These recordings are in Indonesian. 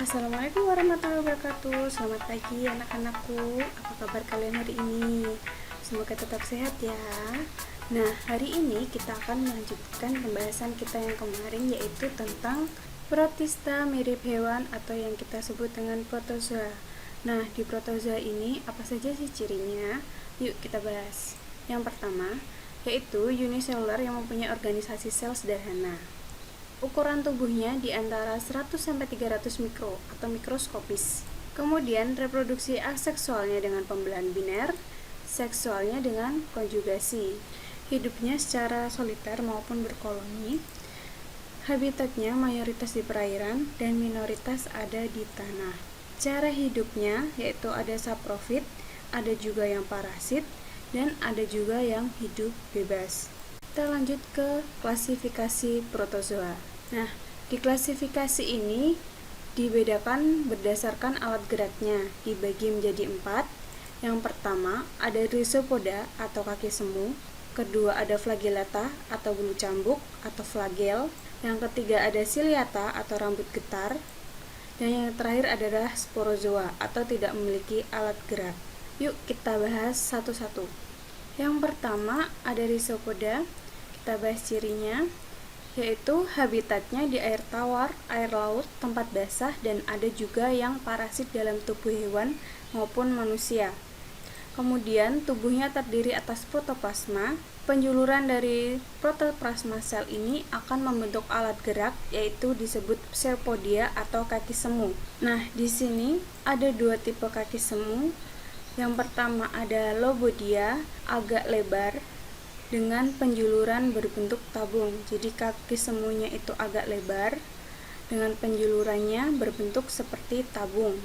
Assalamualaikum warahmatullahi wabarakatuh. Selamat pagi anak-anakku. Apa kabar kalian hari ini? Semoga tetap sehat ya. Nah, hari ini kita akan melanjutkan pembahasan kita yang kemarin, yaitu tentang protista mirip hewan atau yang kita sebut dengan protozoa. Nah, di protozoa ini apa saja sih cirinya? Yuk kita bahas. Yang pertama, yaitu uniselular yang mempunyai organisasi sel sederhana. Ukuran tubuhnya di antara 100-300 mikro atau mikroskopis. Kemudian reproduksi aseksualnya dengan pembelahan biner, seksualnya dengan konjugasi. Hidupnya secara soliter maupun berkoloni. Habitatnya mayoritas di perairan dan minoritas ada di tanah. Cara hidupnya yaitu ada saprofit, ada juga yang parasit, dan ada juga yang hidup bebas. Kita lanjut ke klasifikasi protozoa. Nah, di klasifikasi ini dibedakan berdasarkan alat geraknya, dibagi menjadi 4. Yang pertama ada rhizopoda atau kaki semu, kedua ada flagellata atau bulu cambuk atau flagel, yang ketiga ada ciliata atau rambut getar, dan yang terakhir adalah sporozoa atau tidak memiliki alat gerak. Yuk kita bahas satu-satu. Yang pertama ada rhizopoda. Kita bahas cirinya, yaitu habitatnya di air tawar, air laut, tempat basah, dan ada juga yang parasit dalam tubuh hewan maupun manusia. Kemudian tubuhnya terdiri atas protoplasma. Penjuluran dari protoplasma sel ini akan membentuk alat gerak, yaitu disebut pseudopodia atau kaki semu. Nah, di sini ada 2 tipe kaki semu. Yang pertama ada lobodia, agak lebar dengan penjuluran berbentuk tabung. Jadi kaki semuanya itu agak lebar dengan penjulurannya berbentuk seperti tabung.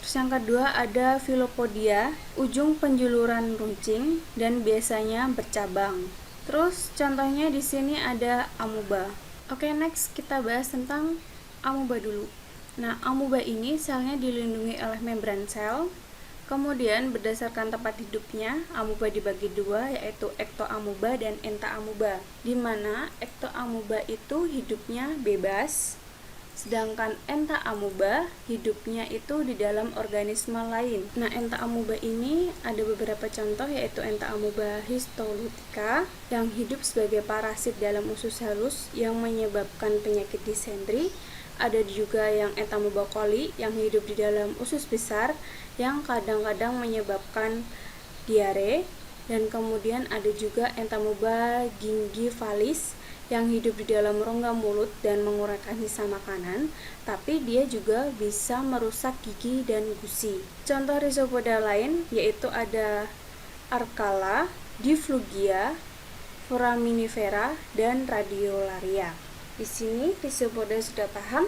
Terus yang kedua ada filopodia, ujung penjuluran runcing dan biasanya bercabang. Terus contohnya di sini ada amuba. Oke, next kita bahas tentang amuba dulu. Nah, amuba ini selnya dilindungi oleh membran sel. Kemudian berdasarkan tempat hidupnya, amuba dibagi 2, yaitu ektoamuba dan entaamuba. Di mana ektoamuba itu hidupnya bebas, sedangkan entaamuba hidupnya itu di dalam organisme lain. Nah, entaamuba ini ada beberapa contoh, yaitu entaamuba histolutica yang hidup sebagai parasit dalam usus halus yang menyebabkan penyakit disentri. Ada juga yang entamuba coli yang hidup di dalam usus besar yang kadang-kadang menyebabkan diare, dan kemudian ada juga entamuba gingivalis yang hidup di dalam rongga mulut dan mengurangkan sisa makanan, tapi dia juga bisa merusak gigi dan gusi. Contoh rhizopoda lain yaitu ada Arcala, Diflugia, Foraminifera, dan Radiolaria. Di sini rhizopoda sudah paham.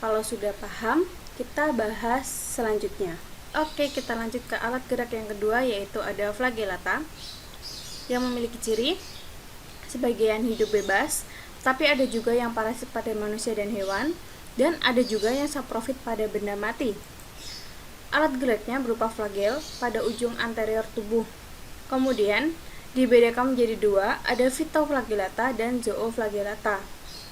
Kalau sudah paham, kita bahas selanjutnya. Oke, kita lanjut ke alat gerak yang kedua, yaitu ada flagellata yang memiliki ciri sebagian hidup bebas, tapi ada juga yang parasit pada manusia dan hewan, dan ada juga yang saprofit pada benda mati. Alat geraknya berupa flagel pada ujung anterior tubuh. Kemudian dibedakan menjadi 2, ada phytoflagellata dan zooflagellata.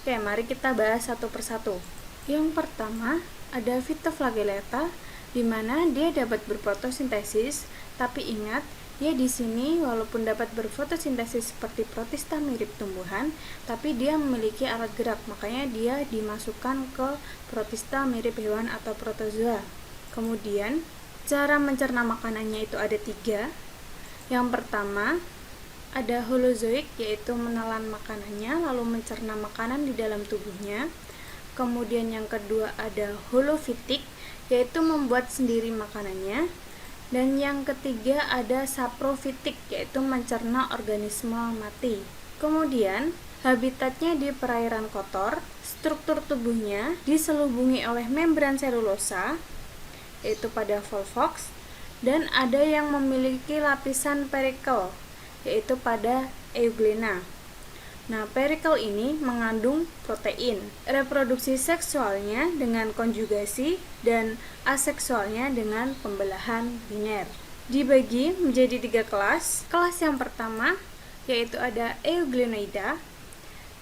Oke, mari kita bahas satu persatu. Yang pertama ada phytoflagellata, di mana dia dapat berfotosintesis, tapi ingat, dia di sini walaupun dapat berfotosintesis seperti protista mirip tumbuhan, tapi dia memiliki alat gerak, makanya dia dimasukkan ke protista mirip hewan atau protozoa. Kemudian cara mencerna makanannya itu ada 3. Yang pertama ada holozoik, yaitu menelan makanannya lalu mencerna makanan di dalam tubuhnya. Kemudian yang kedua ada holofitik, yaitu membuat sendiri makanannya. Dan yang ketiga ada saprofitik, yaitu mencerna organisme mati. Kemudian habitatnya di perairan kotor. Struktur tubuhnya diselubungi oleh membran selulosa, yaitu pada volvox, dan ada yang memiliki lapisan perikel, yaitu pada euglena. Nah, perikel ini mengandung protein. Reproduksi seksualnya dengan konjugasi dan aseksualnya dengan pembelahan biner. Dibagi menjadi 3 kelas. Kelas yang pertama yaitu ada Euglenoida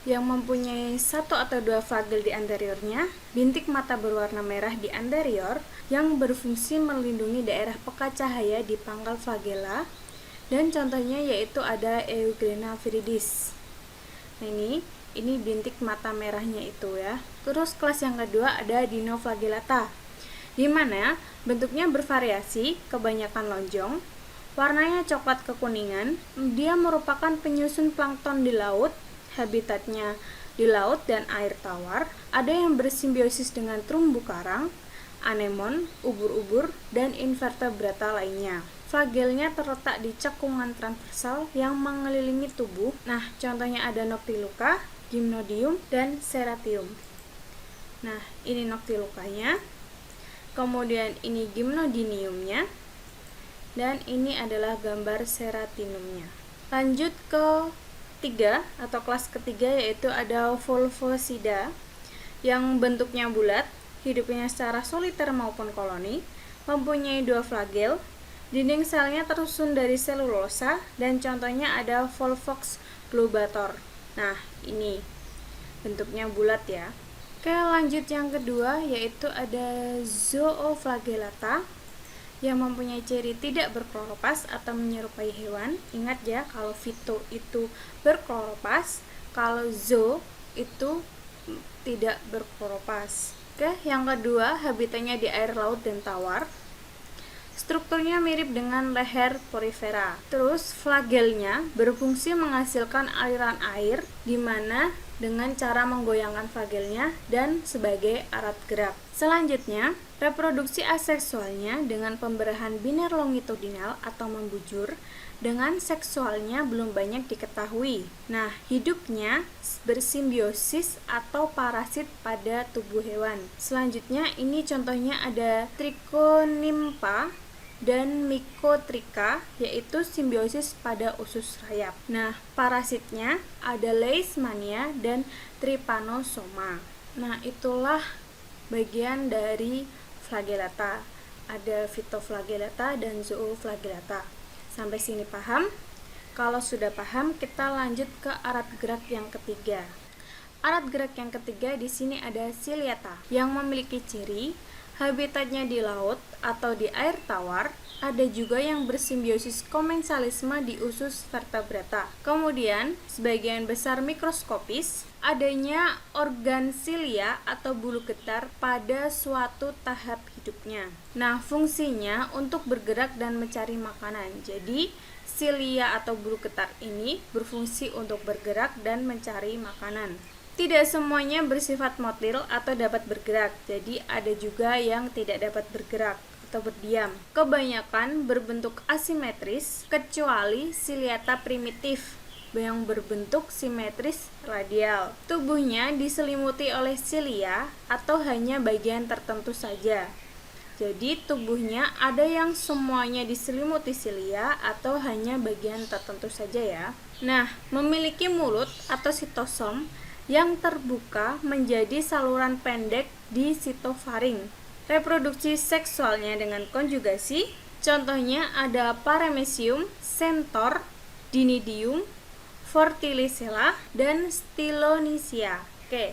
yang mempunyai satu atau dua flagel di anteriornya, bintik mata berwarna merah di anterior yang berfungsi melindungi daerah peka cahaya di pangkal flagella, dan contohnya yaitu ada Euglena viridis. Nah ini bintik mata merahnya itu ya. Terus kelas yang kedua ada Dinoflagellata, di mana bentuknya bervariasi, kebanyakan lonjong, warnanya coklat kekuningan. Dia merupakan penyusun plankton di laut, habitatnya di laut dan air tawar. Ada yang bersimbiosis dengan terumbu karang, anemon, ubur-ubur, dan invertebrata lainnya. Flagelnya terletak di cekungan transversal yang mengelilingi tubuh. Nah, contohnya ada Noctiluca, Gymnodium, dan Serratium. Nah, ini Noctilukanya. Kemudian ini Gymnodiniumnya. Dan ini adalah gambar Serratinumnya. Lanjut ke atau kelas ketiga, yaitu ada Volvocida yang bentuknya bulat, hidupnya secara soliter maupun koloni, mempunyai dua flagel, dinding selnya tersusun dari selulosa, dan contohnya ada Volvox globator. Nah, ini bentuknya bulat ya. Oke, lanjut yang kedua, yaitu ada Zooflagellata yang mempunyai ciri tidak berkloropas atau menyerupai hewan. Ingat ya, kalau Vito itu berkloropas, kalau Zoo itu tidak berkloropas. Oke, yang kedua, habitatnya di air laut dan tawar. Strukturnya mirip dengan leher porifera. Terus flagelnya berfungsi menghasilkan aliran air, di mana dengan cara menggoyangkan flagelnya dan sebagai alat gerak. Selanjutnya, reproduksi aseksualnya dengan pemberahan biner longitudinal atau membujur, dengan seksualnya belum banyak diketahui. Nah, hidupnya bersimbiosis atau parasit pada tubuh hewan. Selanjutnya, ini contohnya ada Trichonympa dan Mycotricha, yaitu simbiosis pada usus rayap. Nah, parasitnya ada Leishmania dan Trypanosoma. Nah, itulah bagian dari flagellata. Ada Phytoflagellata dan Zooflagellata. Sampai sini paham? Kalau sudah paham, kita lanjut ke alat gerak yang ketiga. Alat gerak yang ketiga di sini ada Ciliata yang memiliki ciri habitatnya di laut atau di air tawar. Ada juga yang bersimbiosis komensalisme di usus vertebrata. Kemudian, sebagian besar mikroskopis, adanya organ silia atau bulu getar pada suatu tahap hidupnya. Nah, fungsinya untuk bergerak dan mencari makanan. Jadi, silia atau bulu getar ini berfungsi untuk bergerak dan mencari makanan. Tidak semuanya bersifat motil atau dapat bergerak, jadi ada juga yang tidak dapat bergerak atau berdiam. Kebanyakan berbentuk asimetris, kecuali Ciliata primitif yang berbentuk simetris radial. Tubuhnya diselimuti oleh silia atau hanya bagian tertentu saja. Jadi tubuhnya ada yang semuanya diselimuti silia atau hanya bagian tertentu saja ya. Nah, memiliki mulut atau sitosom yang terbuka menjadi saluran pendek di sitofaring. Reproduksi seksualnya dengan konjugasi, contohnya ada Paramecium, Centaur, Dinidium, Fortilicella, dan Stylonychia. Oke,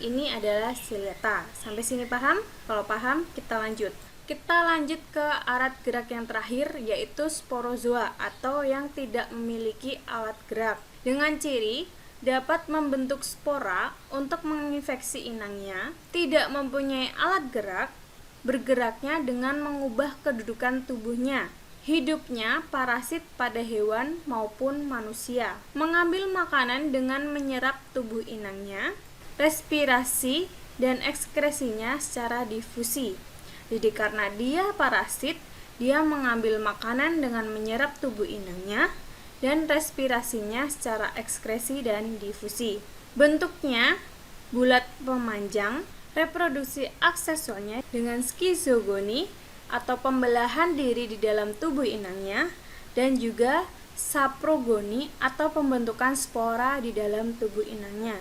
ini adalah Ciliata. Sampai sini paham? Kalau paham, kita lanjut. Kita lanjut ke alat gerak yang terakhir, yaitu Sporozoa atau yang tidak memiliki alat gerak. Dengan ciri dapat membentuk spora untuk menginfeksi inangnya, tidak mempunyai alat gerak, bergeraknya dengan mengubah kedudukan tubuhnya, hidupnya parasit pada hewan maupun manusia, mengambil makanan dengan menyerap tubuh inangnya, respirasi dan ekskresinya secara difusi. Jadi karena dia parasit, dia mengambil makanan dengan menyerap tubuh inangnya, dan respirasinya secara ekskresi dan difusi. Bentuknya bulat pemanjang, reproduksi aksesualnya dengan skizogoni atau pembelahan diri di dalam tubuh inangnya, dan juga saprogoni atau pembentukan spora di dalam tubuh inangnya.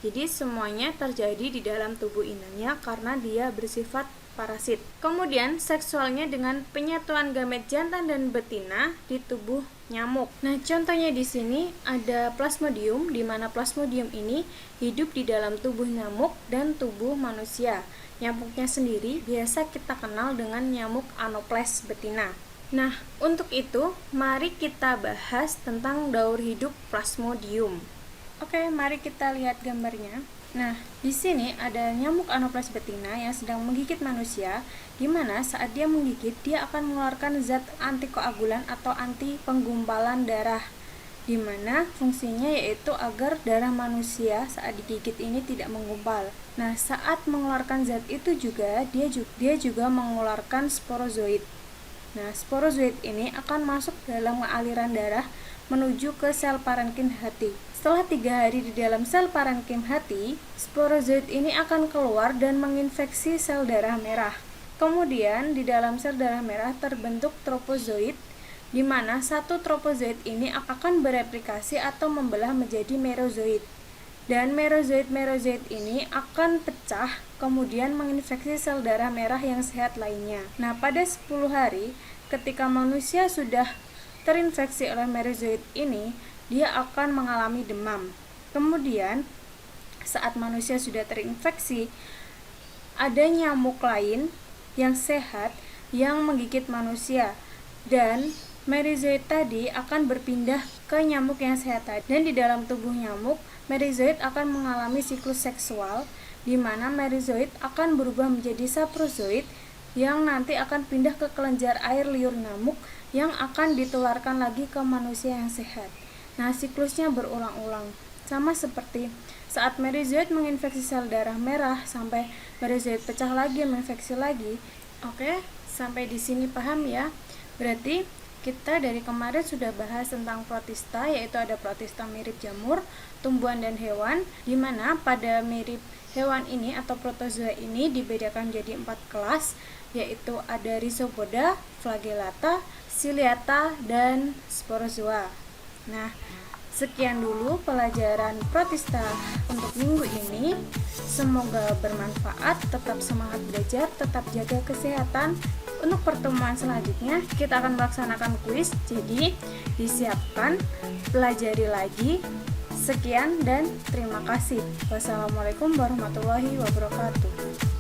Jadi semuanya terjadi di dalam tubuh inangnya karena dia bersifat parasit. Kemudian seksualnya dengan penyatuan gamet jantan dan betina di tubuh nyamuk. Nah, contohnya di sini ada Plasmodium, di mana Plasmodium ini hidup di dalam tubuh nyamuk dan tubuh manusia. Nyamuknya sendiri biasa kita kenal dengan nyamuk Anopheles betina. Nah, untuk itu mari kita bahas tentang daur hidup Plasmodium. Oke, mari kita lihat gambarnya. Nah, di sini ada nyamuk Anopheles betina yang sedang menggigit manusia, di mana saat dia menggigit, dia akan mengeluarkan zat antikoagulan atau anti penggumpalan darah, di mana fungsinya yaitu agar darah manusia saat digigit ini tidak menggumpal. Nah, saat mengeluarkan zat itu juga, dia juga mengeluarkan sporozoid. Nah, sporozoid ini akan masuk dalam aliran darah menuju ke sel parenkim hati. Setelah 3 hari di dalam sel parenkim hati, sporozoid ini akan keluar dan menginfeksi sel darah merah. Kemudian di dalam sel darah merah terbentuk tropozoid, di mana satu tropozoid ini akan bereplikasi atau membelah menjadi merozoid. Dan merozoid ini akan pecah kemudian menginfeksi sel darah merah yang sehat lainnya. Nah, pada 10 hari ketika manusia sudah terinfeksi oleh merozoid ini, dia akan mengalami demam. Kemudian saat manusia sudah terinfeksi, ada nyamuk lain yang sehat yang menggigit manusia, dan merozoid tadi akan berpindah ke nyamuk yang sehat tadi. Dan di dalam tubuh nyamuk, merozoid akan mengalami siklus seksual, di mana merozoid akan berubah menjadi saprozoid yang nanti akan pindah ke kelenjar air liur nyamuk yang akan ditularkan lagi ke manusia yang sehat. Nah, siklusnya berulang-ulang, sama seperti saat merozoid menginfeksi sel darah merah sampai merozoid pecah lagi, menginfeksi lagi. Oke, sampai di sini paham ya? Berarti kita dari kemarin sudah bahas tentang protista, yaitu ada protista mirip jamur, tumbuhan dan hewan, di mana pada mirip hewan ini atau protozoa ini dibedakan menjadi 4 kelas, yaitu ada Rhizopoda, Flagellata, Ciliata, dan Sporozoa. Nah, sekian dulu pelajaran protista untuk minggu ini. Semoga bermanfaat, tetap semangat belajar, tetap jaga kesehatan. Untuk pertemuan selanjutnya kita akan melaksanakan kuis, jadi disiapkan, pelajari lagi. Sekian dan terima kasih. Wassalamualaikum warahmatullahi wabarakatuh.